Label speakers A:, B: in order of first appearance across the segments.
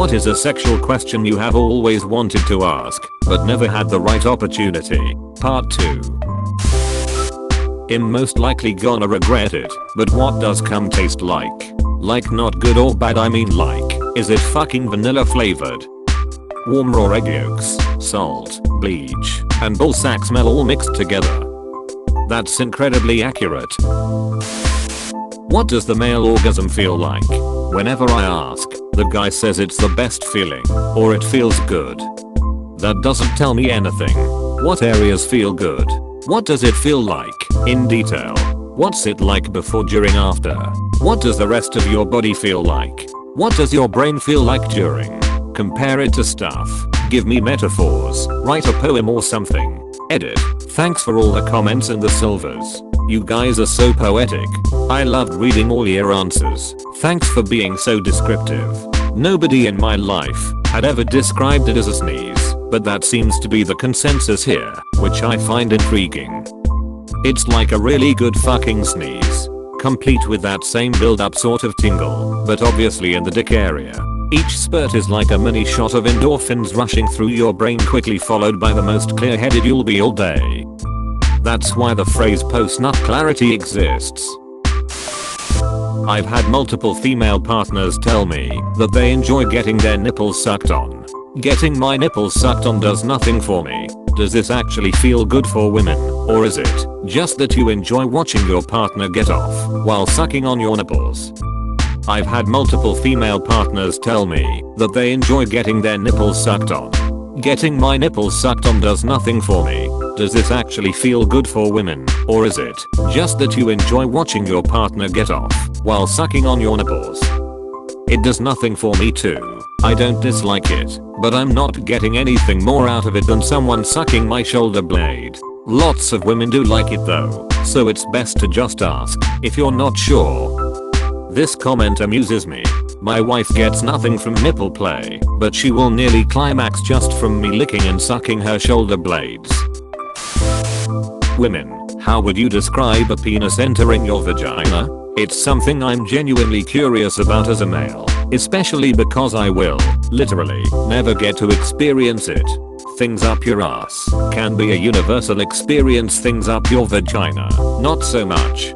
A: What is a sexual question you have always wanted to ask, but never had the right opportunity? Part 2. I'm most likely gonna regret it, but what does cum taste like? Like not good or bad, I mean like, is it fucking vanilla flavored? Warm raw egg yolks, salt, bleach, and ballsack smell all mixed together. That's incredibly accurate. What does the male orgasm feel like? Whenever I ask, the guy says it's the best feeling, or it feels good. That doesn't tell me anything. What areas feel good? What does it feel like, in detail? What's it like before, during, after? What does the rest of your body feel like? What does your brain feel like during? Compare it to stuff. Give me metaphors. Write a poem or something. Edit. Thanks for all the comments and the silvers. You guys are so poetic. I loved reading all your answers. Thanks for being so descriptive. Nobody in my life had ever described it as a sneeze, but that seems to be the consensus here, which I find intriguing. It's like a really good fucking sneeze, complete with that same build-up sort of tingle, but obviously in the dick area. Each spurt is like a mini shot of endorphins rushing through your brain, quickly followed by the most clear-headed you'll be all day. That's why the phrase post-nut clarity exists. I've had multiple female partners tell me that they enjoy getting their nipples sucked on. Getting my nipples sucked on does nothing for me. Does this actually feel good for women, or is it just that you enjoy watching your partner get off while sucking on your nipples? I've had multiple female partners tell me that they enjoy getting their nipples sucked on. Getting my nipples sucked on does nothing for me. Does this actually feel good for women, or is it just that you enjoy watching your partner get off while sucking on your nipples? It does nothing for me too. I don't dislike it, but I'm not getting anything more out of it than someone sucking my shoulder blade. Lots of women do like it though, so it's best to just ask if you're not sure. This comment amuses me. My wife gets nothing from nipple play, but she will nearly climax just from me licking and sucking her shoulder blades. Women, how would you describe a penis entering your vagina? It's something I'm genuinely curious about as a male, especially because I will, literally, never get to experience it. Things up your ass can be a universal experience. Things up your vagina, not so much.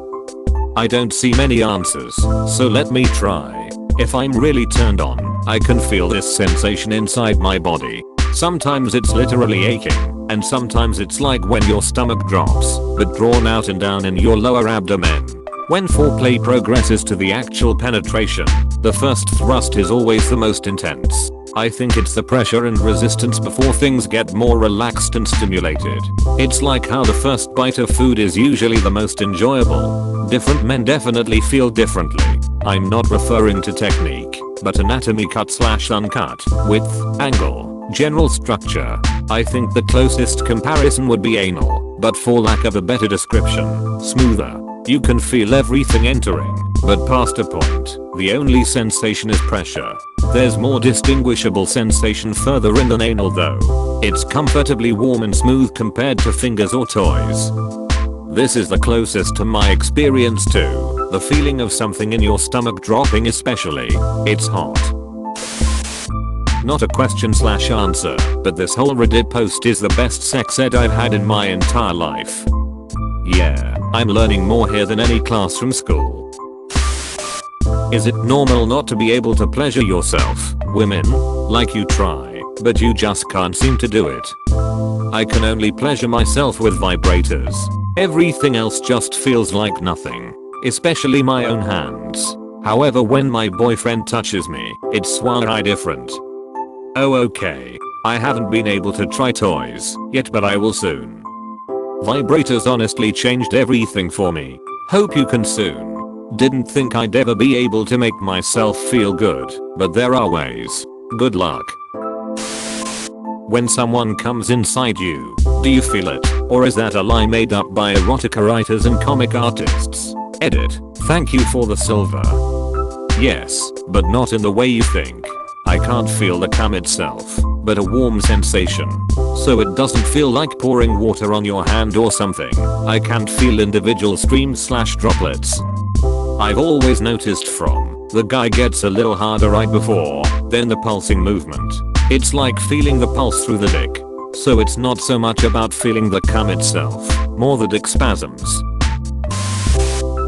A: I don't see many answers, so let me try. If I'm really turned on, I can feel this sensation inside my body. Sometimes it's literally aching, and sometimes it's like when your stomach drops, but drawn out and down in your lower abdomen. When foreplay progresses to the actual penetration, the first thrust is always the most intense. I think it's the pressure and resistance before things get more relaxed and stimulated. It's like how the first bite of food is usually the most enjoyable. Different men definitely feel differently. I'm not referring to technique, but anatomy, cut/uncut, width, angle, general structure. I think the closest comparison would be anal, but for lack of a better description, smoother. You can feel everything entering, but past a point, the only sensation is pressure. There's more distinguishable sensation further in than anal though. It's comfortably warm and smooth compared to fingers or toys. This is the closest to my experience too. The feeling of something in your stomach dropping especially. It's hot. Not a question/answer, but this whole Reddit post is the best sex ed I've had in my entire life. Yeah, I'm learning more here than any class from school. Is it normal not to be able to pleasure yourself, women? Like you try, but you just can't seem to do it. I can only pleasure myself with vibrators. Everything else just feels like nothing, especially my own hands. However, when my boyfriend touches me, it's swanky different. Oh okay, I haven't been able to try toys yet, but I will soon. Vibrators honestly changed everything for me. Hope you can soon. Didn't think I'd ever be able to make myself feel good, but there are ways. Good luck. When someone comes inside you, do you feel it, or is that a lie made up by erotica writers and comic artists? Edit. Thank you for the silver. Yes, but not in the way you think. I can't feel the cum itself, but a warm sensation. So it doesn't feel like pouring water on your hand or something. I can't feel individual streams/droplets. I've always noticed from The guy gets a little harder right before, then the pulsing movement. It's like feeling the pulse through the dick. So it's not so much about feeling the cum itself, more the dick spasms.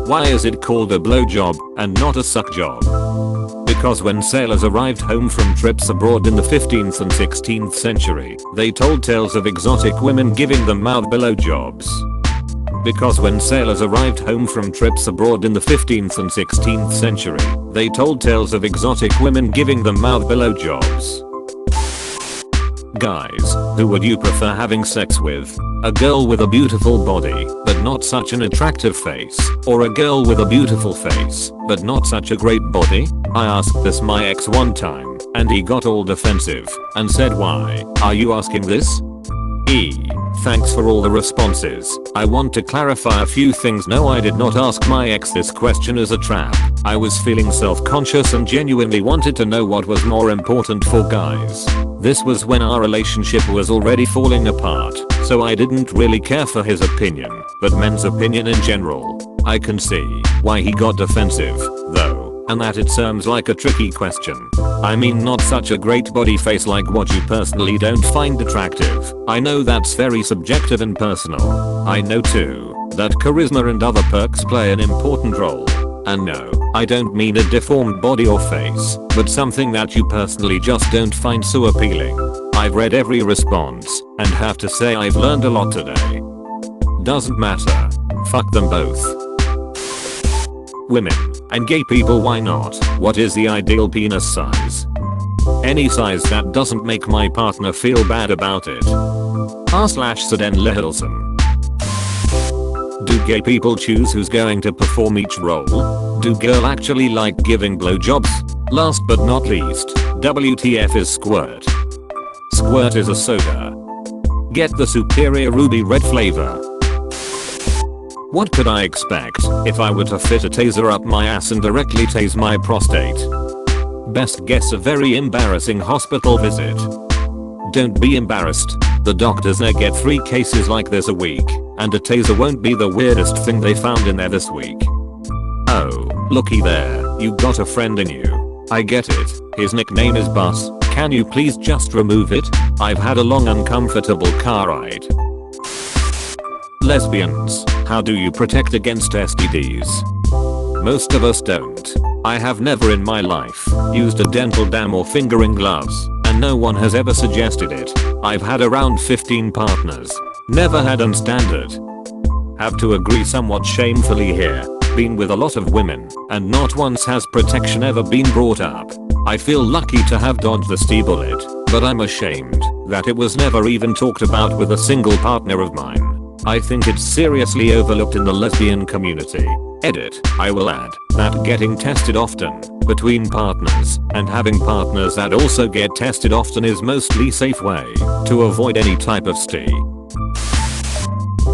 A: Why is it called a blowjob and not a suck job? Because when sailors arrived home from trips abroad in the 15th and 16th century, they told tales of exotic women giving them mouth blowjobs. Because when sailors arrived home from trips abroad in the 15th and 16th century, they told tales of exotic women giving them mouth blowjobs. Guys, who would you prefer having sex with? A girl with a beautiful body, but not such an attractive face, or a girl with a beautiful face, but not such a great body? I asked this my ex one time, and he got all defensive, and said, why are you asking this? Thanks for all the responses. I want to clarify a few things. No, I did not ask my ex this question as a trap. I was feeling self-conscious and genuinely wanted to know what was more important for guys. This was when our relationship was already falling apart, so I didn't really care for his opinion, but men's opinion in general. I can see why he got defensive, though, and that it sounds like a tricky question. I mean, not such a great body face like what you personally don't find attractive. I know that's very subjective and personal. I know too that charisma and other perks play an important role. And no, I don't mean a deformed body or face, but something that you personally just don't find so appealing. I've read every response, and have to say I've learned a lot today. Doesn't matter. Fuck them both. Women and gay people, why not? What is the ideal penis size? Any size that doesn't make my partner feel bad about it. r/Saden Lehelson. Do gay people choose who's going to perform each role? Do girls actually like giving blowjobs? Last but not least, WTF is squirt? Squirt is a soda. Get the superior ruby red flavor. What could I expect if I were to fit a taser up my ass and directly tase my prostate? Best guess, a very embarrassing hospital visit. Don't be embarrassed. The doctors there get 3 cases like this a week, and a taser won't be the weirdest thing they found in there this week. Oh, looky there, you got a friend in you. I get it. His nickname is Bus. Can you please just remove it? I've had a long uncomfortable car ride. Lesbians, how do you protect against STDs? Most of us don't. I have never in my life used a dental dam or fingering gloves, and no one has ever suggested it. I've had around 15 partners. Never had unstandard. Have to agree somewhat shamefully here. Been with a lot of women, and not once has protection ever been brought up. I feel lucky to have dodged the STD bullet, but I'm ashamed that it was never even talked about with a single partner of mine. I think it's seriously overlooked in the lesbian community. Edit, I will add that getting tested often between partners and having partners that also get tested often is mostly safe way to avoid any type of STD.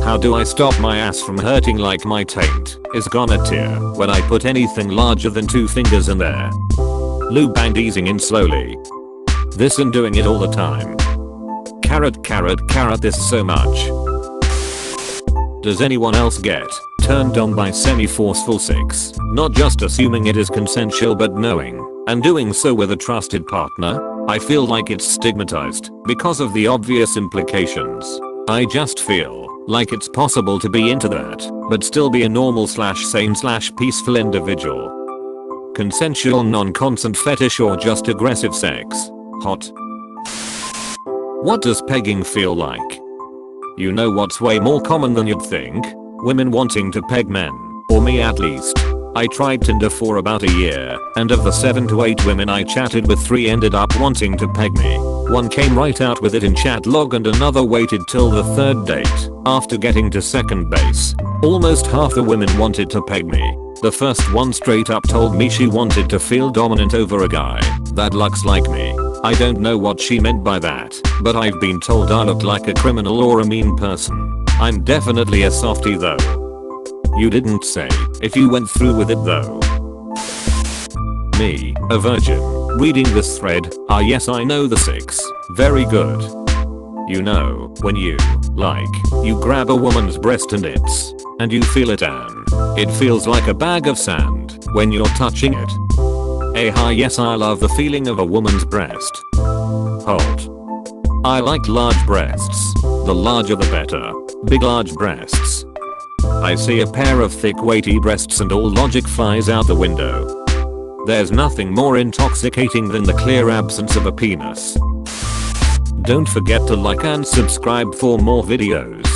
A: How do I stop my ass from hurting like my taint is gonna tear when I put anything larger than 2 fingers in there? Lube and easing in slowly. This and doing it all the time. Carrot this so much. Does anyone else get turned on by semi-forceful sex? Not just assuming it is consensual but knowing and doing so with a trusted partner? I feel like it's stigmatized because of the obvious implications. I just feel like it's possible to be into that but still be a normal /sane /peaceful individual. Consensual non-consent fetish or just aggressive sex? Hot. What does pegging feel like? You know what's way more common than you'd think? Women wanting to peg men. Or me at least. I tried Tinder for about a year, and of the 7 to 8 women I chatted with, 3 ended up wanting to peg me. 1 came right out with it in chat log and another waited till the 3rd date after getting to 2nd base. Almost half the women wanted to peg me. The first one straight up told me she wanted to feel dominant over a guy that looks like me. I don't know what she meant by that, but I've been told I look like a criminal or a mean person. I'm definitely a softie though. You didn't say if you went through with it though. Me, a virgin, reading this thread. Yes, I know the 6. Very good. You know, when you grab a woman's breast and you feel it and it feels like a bag of sand when you're touching it. Hi, yes, I love the feeling of a woman's breast. Hold. I like large breasts. The larger the better. Big large breasts. I see a pair of thick weighty breasts and all logic flies out the window. There's nothing more intoxicating than the clear absence of a penis. Don't forget to like and subscribe for more videos.